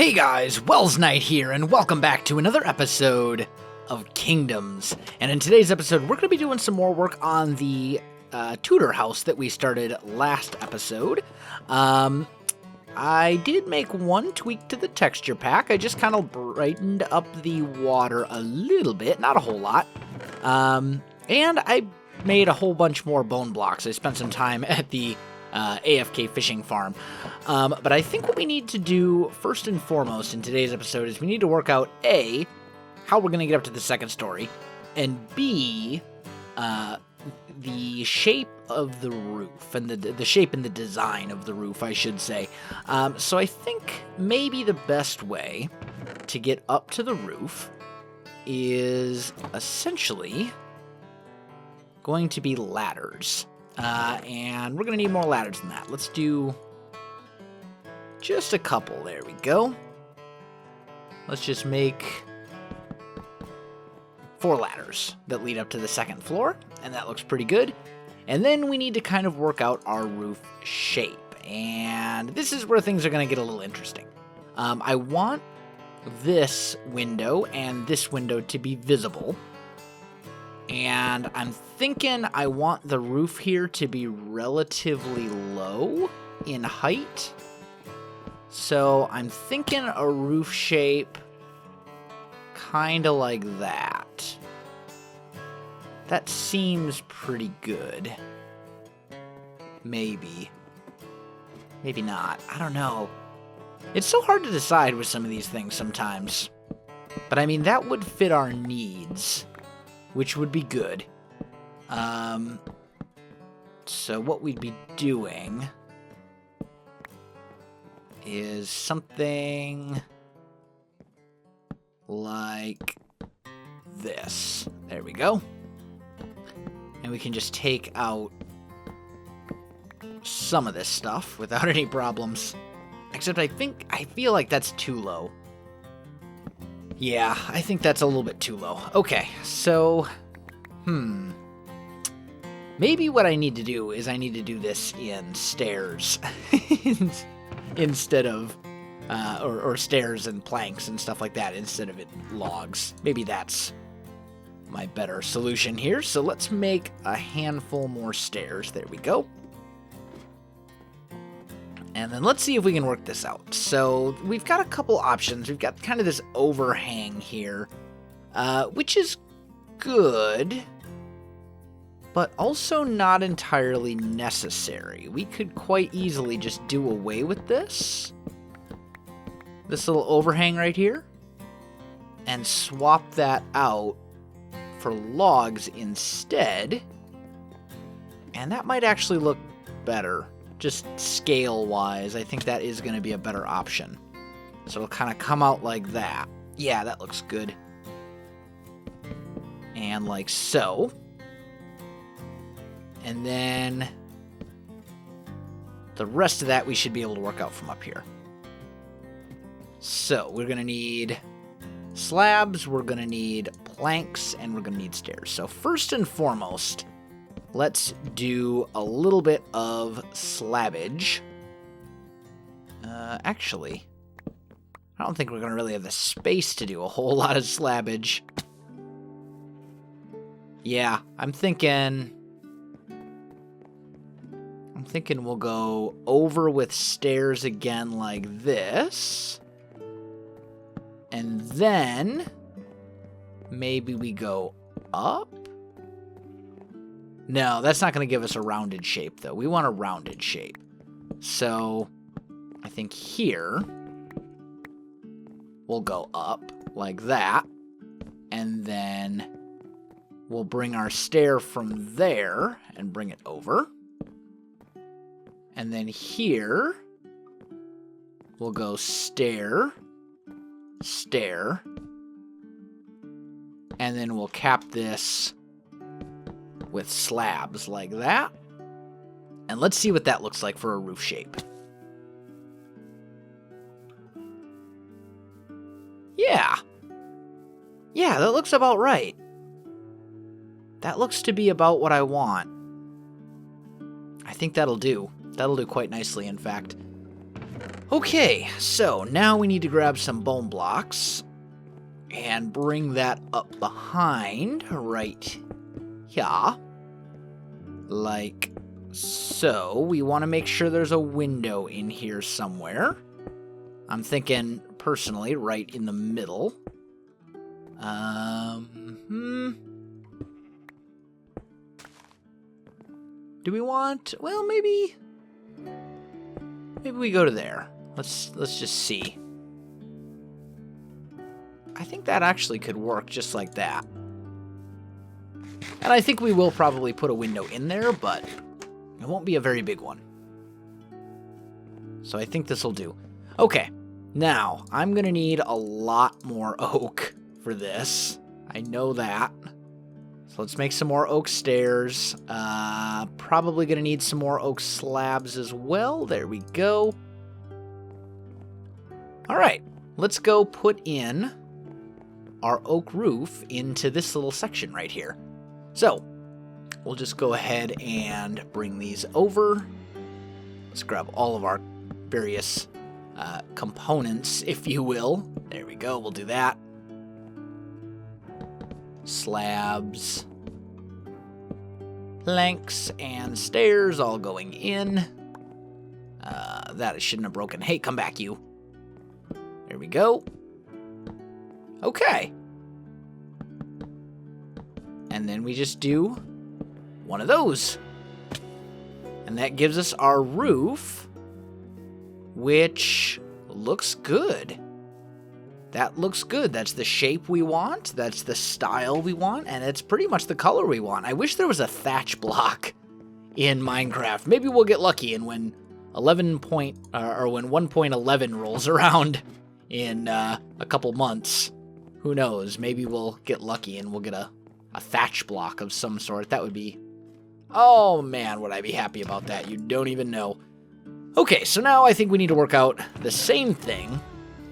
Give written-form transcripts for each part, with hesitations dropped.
Hey guys, Welsknight here, and welcome back to another episode of Kingdoms. And in today's episode, we're going to be doing some more work on the Tudor house that we started last episode. I did make one tweak to the texture pack. I just kind of brightened up the water a little bit, not a whole lot. And I made a whole bunch more bone blocks. I spent some time at the AFK fishing farm. But I think what we need to do first and foremost in today's episode is we need to work out A, how we're going to get up to the second story, and B, the shape of the roof, and the shape and the design of the roof, I should say. So I think maybe the best way to get up to the roof is essentially going to be ladders. And we're going to need more ladders than that. Let's do just a couple. There we go. Let's just make 4 ladders that lead up to the second floor, and that looks pretty good. And then we need to kind of work out our roof shape, and this is where things are going to get a little interesting. I want this window and this window to be visible. And I'm thinking I want the roof here to be relatively low in height. So I'm thinking a roof shape kind of like that. That seems pretty good. Maybe. Maybe not. I don't know. It's so hard to decide with some of these things sometimes. But I mean, that would fit our needs, which would be good. So what we'd be doing is something like this. There we go. And we can just take out some of this stuff without any problems. Except I feel like that's too low. Yeah, I think that's a little bit too low. Okay, so, maybe what I need to do is I need to do this in stairs instead of, or stairs and planks and stuff like that instead of in logs. Maybe that's my better solution here. So let's make a handful more stairs. There we go. And then let's see if we can work this out. So we've got a couple options. We've got kind of this overhang here, which is good, but also not entirely necessary. We could quite easily just do away with this little overhang right here, and swap that out for logs instead. And that might actually look better. Just scale-wise, I think that is going to be a better option. So it'll kind of come out like that. Yeah, that looks good. And like so. And then the rest of that we should be able to work out from up here. So we're going to need slabs, we're going to need planks, and we're going to need stairs. So first and foremost, let's do a little bit of slabbage. Actually, I don't think we're going to really have the space to do a whole lot of slabbage. Yeah, I'm thinking we'll go over with stairs again like this. And then maybe we go up. No, that's not going to give us a rounded shape, though. We want a rounded shape. So I think here we'll go up like that. And then we'll bring our stair from there and bring it over. And then here we'll go stair, stair. And then we'll cap this with slabs like that. And let's see what that looks like for a roof shape. Yeah. Yeah, that looks about right. That looks to be about what I want. I think that'll do. That'll do quite nicely, in fact. Okay, so now we need to grab some bone blocks and bring that up behind right here. Like so. We want to make sure there's a window in here somewhere. I'm thinking, personally, right in the middle. Do we want... Well, maybe we go to there. Let's just see. I think that actually could work just like that. And I think we will probably put a window in there, but it won't be a very big one. So I think this will do. Okay, now I'm going to need a lot more oak for this. I know that. So let's make some more oak stairs. Probably going to need some more oak slabs as well. There we go. All right, let's go put in our oak roof into this little section right here. So we'll just go ahead and bring these over. Let's grab all of our various components, if you will. There we go, we'll do that. Slabs, planks, and stairs all going in. That I shouldn't have broken. Hey, come back, you. There we go. Okay. And then we just do one of those. And that gives us our roof, which looks good. That looks good. That's the shape we want. That's the style we want. And it's pretty much the color we want. I wish there was a thatch block in Minecraft. Maybe we'll get lucky, and when 1.11 rolls around in a couple months, who knows? Maybe we'll get lucky and we'll get a thatch block of some sort. That would be... Oh man, would I be happy about that. You don't even know. Okay, so now I think we need to work out the same thing,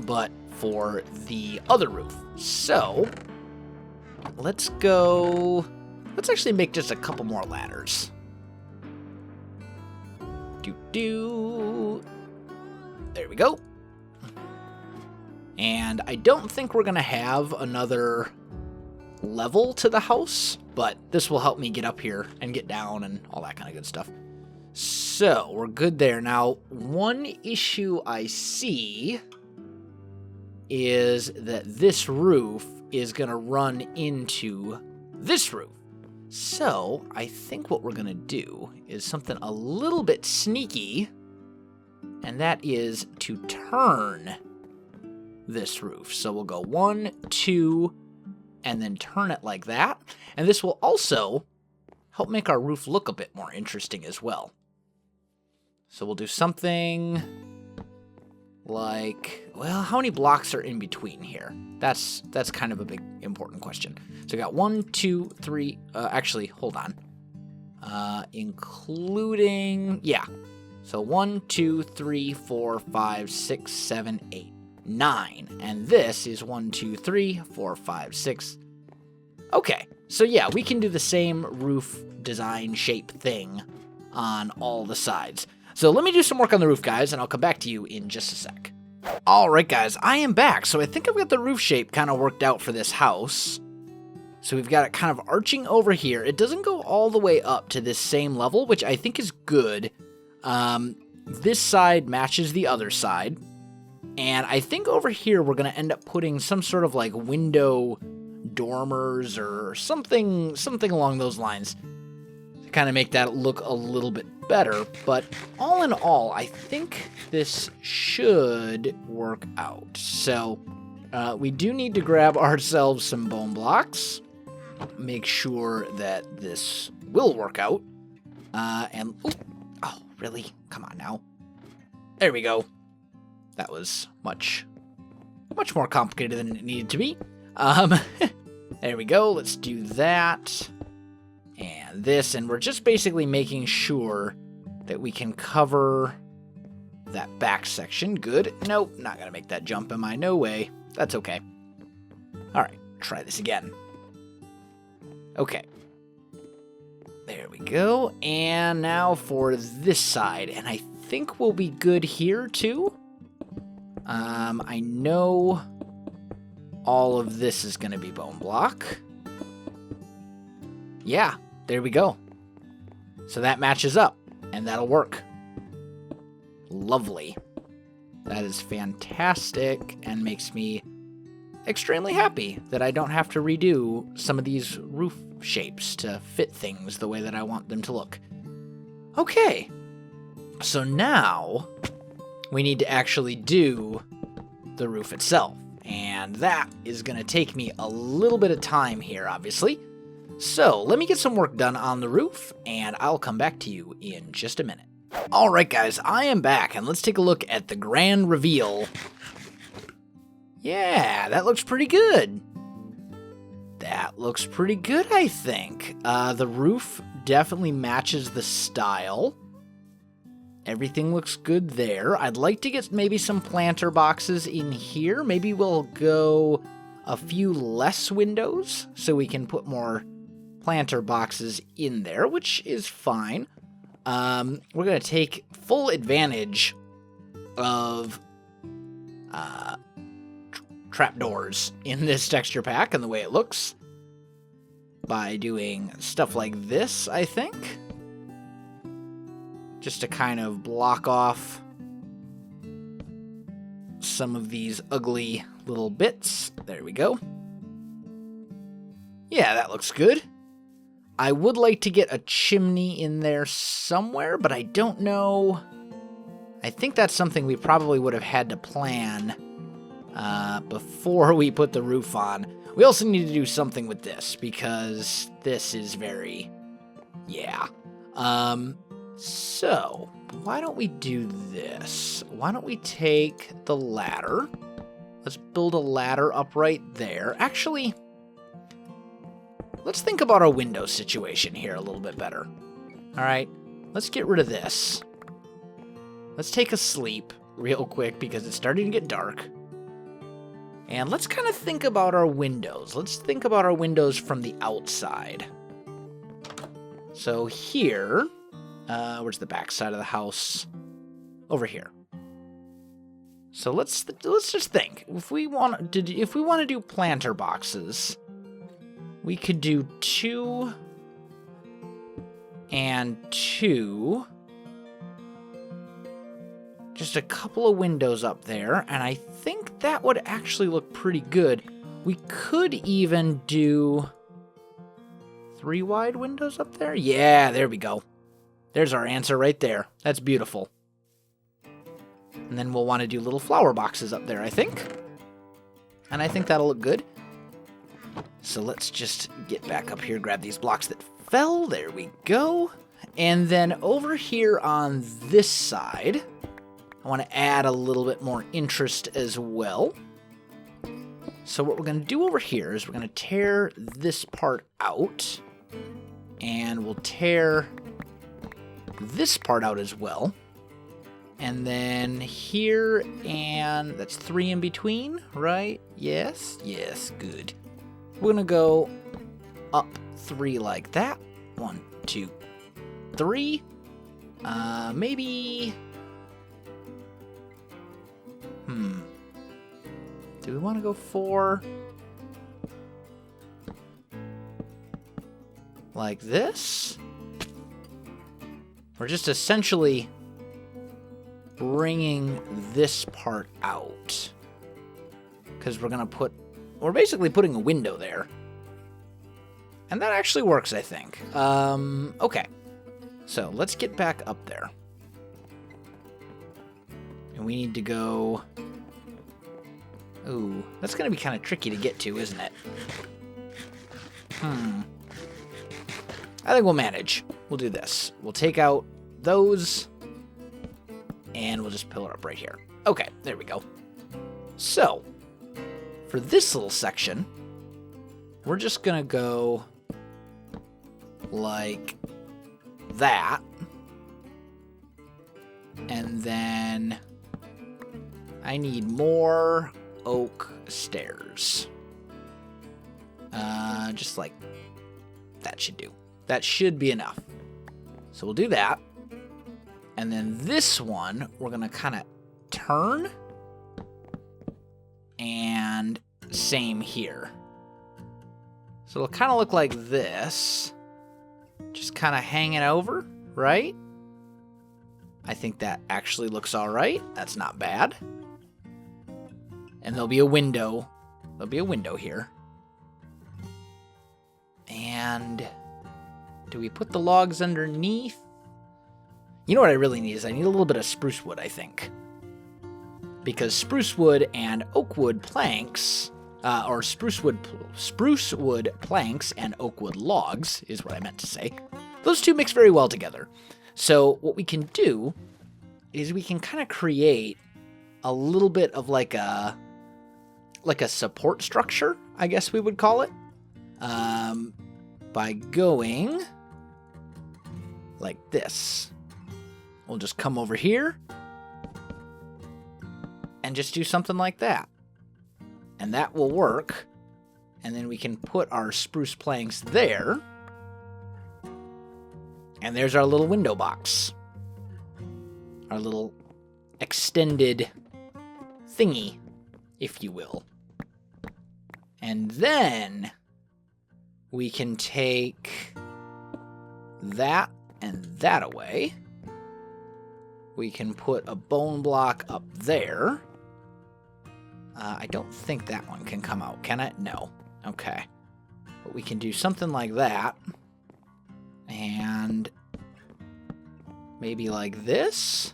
but for the other roof. So, let's actually make just a couple more ladders. There we go. And I don't think we're going to have another level to the house, but this will help me get up here and get down and all that kind of good stuff. So, we're good there. Now, one issue I see is that this roof is going to run into this roof. So, I think what we're going to do is something a little bit sneaky, and that is to turn this roof. So we'll go 1, 2, and then turn it like that. And this will also help make our roof look a bit more interesting as well. So we'll do something like, well, how many blocks are in between here? That's kind of a big important question. So we got 1, 2, 3, actually, hold on. Including, yeah. So 1, 2, 3, 4, 5, 6, 7, 8, 9. And this is 1, 2, 3, 4, 5, 6. Okay, so yeah, we can do the same roof design shape thing on all the sides. So let me do some work on the roof, guys, and I'll come back to you in just a sec. All right, guys, I am back. So I think I've got the roof shape kind of worked out for this house. So we've got it kind of arching over here. It doesn't go all the way up to this same level, which I think is good. This side matches the other side. And I think over here we're going to end up putting some sort of like window dormers or something along those lines to kind of make that look a little bit better. But all in all, I think this should work out. So we do need to grab ourselves some bone blocks, make sure that this will work out. Oh, really? Come on now. There we go. That was much more complicated than it needed to be. There we go. Let's do that. And this, and we're just basically making sure that we can cover that back section. Good. Nope, not going to make that jump, am I? No way. That's okay. All right, try this again. Okay. There we go. And now for this side. And I think we'll be good here, too. I know all of this is going to be bone block. Yeah, there we go. So that matches up, and that'll work. Lovely. That is fantastic and makes me extremely happy that I don't have to redo some of these roof shapes to fit things the way that I want them to look. Okay, so now we need to actually do the roof itself, and that is going to take me a little bit of time here, obviously. So let me get some work done on the roof, and I'll come back to you in just a minute. Alright guys, I am back, and let's take a look at the grand reveal. Yeah, that looks pretty good. That looks pretty good, I think. The roof definitely matches the style. Everything looks good there. I'd like to get maybe some planter boxes in here. Maybe we'll go a few less windows so we can put more planter boxes in there, which is fine. We're going to take full advantage of trapdoors in this texture pack and the way it looks by doing stuff like this, I think. Just to kind of block off some of these ugly little bits. There we go. Yeah, that looks good. I would like to get a chimney in there somewhere, but I don't know. I think that's something we probably would have had to plan before we put the roof on. We also need to do something with this, because this is very... yeah. So, why don't we do this? Why don't we take the ladder? Let's build a ladder up right there. Actually... let's think about our window situation here a little bit better. Alright, let's get rid of this. Let's take a sleep real quick because it's starting to get dark. And let's kind of think about our windows. Let's think about our windows from the outside. So here, where's the back side of the house? Over here. So let's just think. If we want to do planter boxes, we could do 2 and 2. Just a couple of windows up there, and I think that would actually look pretty good. We could even do 3 wide windows up there. Yeah, there we go. There's our answer right there. That's beautiful. And then we'll want to do little flower boxes up there, I think. And I think that'll look good. So let's just get back up here, grab these blocks that fell. There we go. And then over here on this side, I want to add a little bit more interest as well. So what we're going to do over here is we're going to tear this part out. And we'll tear this part out as well. And then here, and that's 3 in between, right? Yes, yes, good. We're going to go up 3 like that. 1, 2, 3. Maybe... do we want to go 4? Like this? We're just essentially bringing this part out. Because we're basically putting a window there. And that actually works, I think. Okay. So let's get back up there. And we need to go... ooh, that's going to be kind of tricky to get to, isn't it? I think we'll manage. We'll do this. We'll take out those, and we'll just pillar up right here. Okay, there we go. So, for this little section, we're just going to go like that. And then I need more oak stairs. Just like that should do. That should be enough. So we'll do that. And then this one, we're going to kind of turn and same here. So it'll kind of look like this. Just kind of hanging over, right? I think that actually looks all right. That's not bad. And there'll be a window. There'll be a window here. And do we put the logs underneath? You know what I really need is I need a little bit of spruce wood, I think. Because spruce wood and oak wood planks, or spruce wood planks and oak wood logs is what I meant to say. Those two mix very well together. So what we can do is we can kind of create a little bit of like a support structure, I guess we would call it, by going like this. We'll just come over here and just do something like that. And that will work. And then we can put our spruce planks there. And there's our little window box. Our little extended thingy, if you will. And then we can take that and that away. We can put a bone block up there. I don't think that one can come out, can it? No. Okay. But we can do something like that. And maybe like this.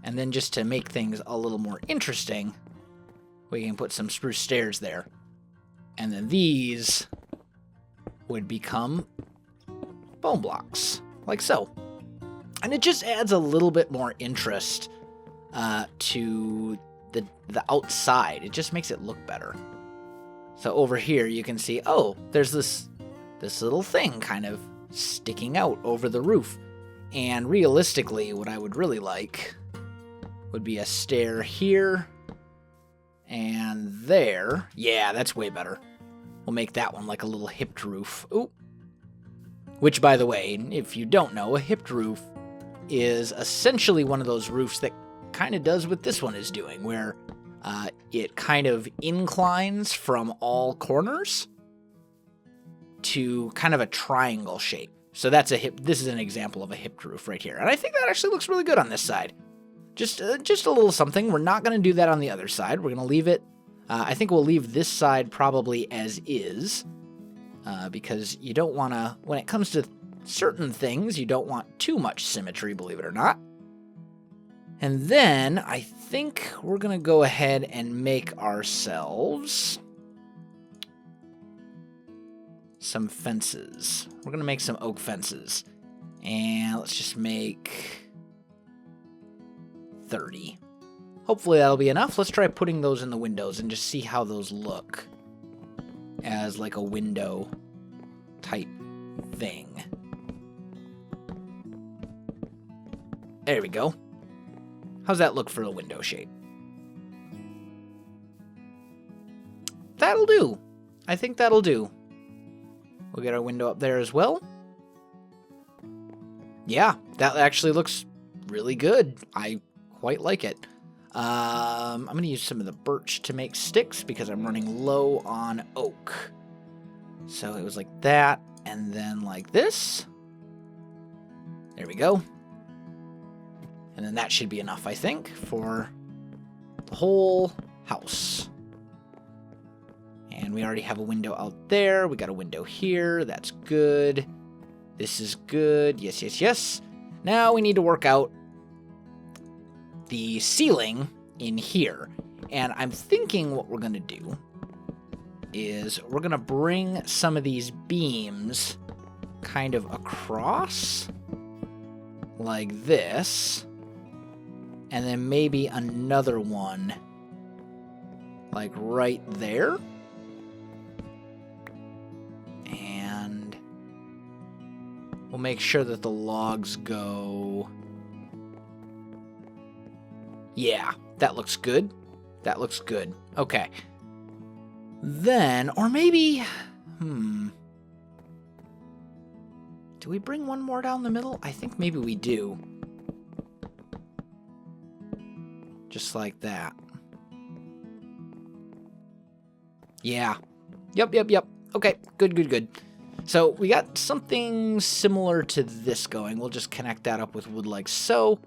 And then just to make things a little more interesting, we can put some spruce stairs there. And then these would become bone blocks, like so. And it just adds a little bit more interest to the outside. It just makes it look better. So over here you can see, oh, there's this little thing kind of sticking out over the roof. And realistically, what I would really like would be a stair here and there. Yeah, that's way better. We'll make that one like a little hipped roof. Ooh. Which, by the way, if you don't know, a hipped roof is essentially one of those roofs that kind of does what this one is doing, where it kind of inclines from all corners to kind of a triangle shape. So that's this is an example of a hipped roof right here. And I think that actually looks really good on this side. Just a little something. We're not going to do that on the other side. We're going to leave it. I think we'll leave this side probably as is. Because you don't want to, when it comes to certain things, you don't want too much symmetry, believe it or not. And then I think we're going to go ahead and make ourselves some fences. We're going to make some oak fences. And let's just make 30. Hopefully that'll be enough. Let's try putting those in the windows and just see how those look as like a window type thing. There we go. How's that look for a window shape? That'll do. I think that'll do. We'll get our window up there as well. Yeah, that actually looks really good. I quite like it. I'm going to use some of the birch to make sticks because I'm running low on oak. So it was like that, and then like this. There we go. And then that should be enough, I think, for the whole house. And we already have a window out there. We got a window here. That's good. This is good. Yes, yes, yes. Now we need to work out the ceiling in here. And I'm thinking what we're going to do is we're going to bring some of these beams kind of across like this. And then maybe another one like right there. And we'll make sure that the logs go. Yeah, that looks good. That looks good. Okay. Then, or maybe, do we bring one more down the middle? I think maybe we do. Just like that. Yeah. Yep. Okay, good. So we got something similar to this going. We'll just connect that up with wood like so.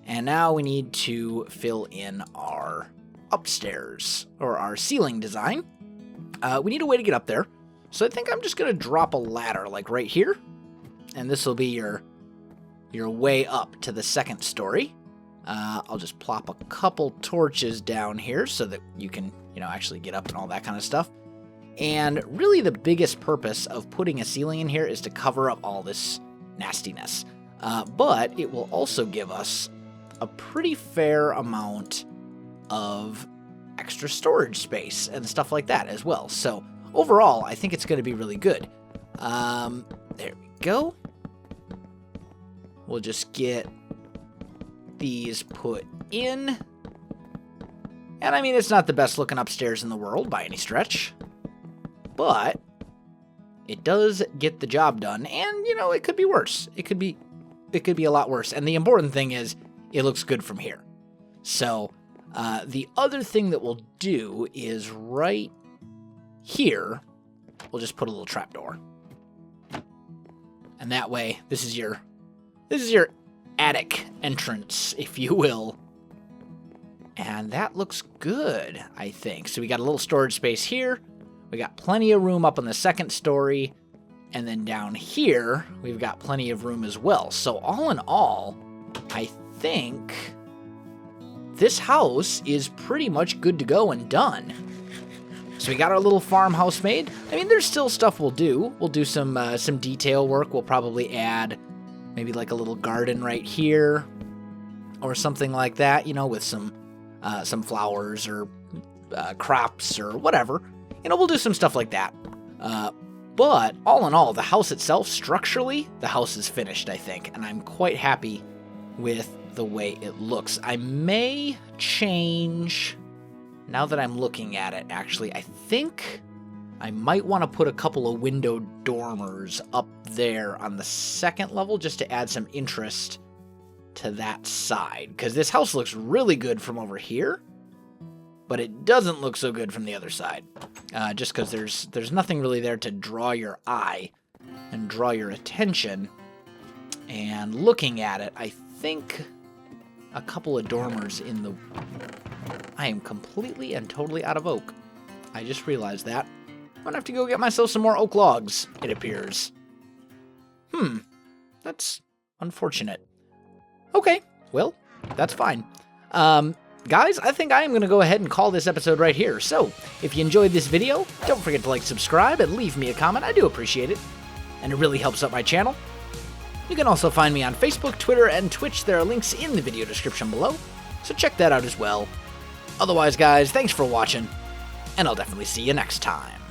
And now we need to fill in our upstairs, or our ceiling design. We need a way to get up there. So I think I'm just going to drop a ladder, like right here. And this will be your way up to the second story. I'll just plop a couple torches down here so that you can, actually get up and all that kind of stuff. And really the biggest purpose of putting a ceiling in here is to cover up all this nastiness. But it will also give us a pretty fair amount of extra storage space and stuff like that as well. So overall, I think it's going to be really good. There we go. We'll just get these put in. And I mean, it's not the best looking upstairs in the world by any stretch, but it does get the job done. And, it could be worse. It could be a lot worse. And the important thing is it looks good from here. So the other thing that we'll do is right here, we'll just put a little trapdoor. And that way, this is your attic entrance, if you will. And that looks good, I think. So we got a little storage space here. We got plenty of room up on the second story. And then down here, we've got plenty of room as well. So all in all, I think this house is pretty much good to go and done. So we got our little farmhouse made. I mean, there's still stuff we'll do. We'll do some detail work. We'll probably add maybe like a little garden right here or something like that, with some flowers or crops or whatever. We'll do some stuff like that. But all in all, the house itself, structurally, the house is finished, I think. And I'm quite happy with the way it looks. I may change, now that I'm looking at it, actually, I think I might want to put a couple of window dormers up there on the second level just to add some interest to that side. Because this house looks really good from over here, but it doesn't look so good from the other side. Just because there's nothing really there to draw your eye and draw your attention. And looking at it, I think a couple of dormers in the... I am completely and totally out of oak. I just realized that. I'm gonna have to go get myself some more oak logs, it appears. That's unfortunate. Okay, well, that's fine. Guys, I think I am going to go ahead and call this episode right here. So, if you enjoyed this video, don't forget to like, subscribe, and leave me a comment. I do appreciate it, and it really helps out my channel. You can also find me on Facebook, Twitter, and Twitch. There are links in the video description below, so check that out as well. Otherwise, guys, thanks for watching, and I'll definitely see you next time.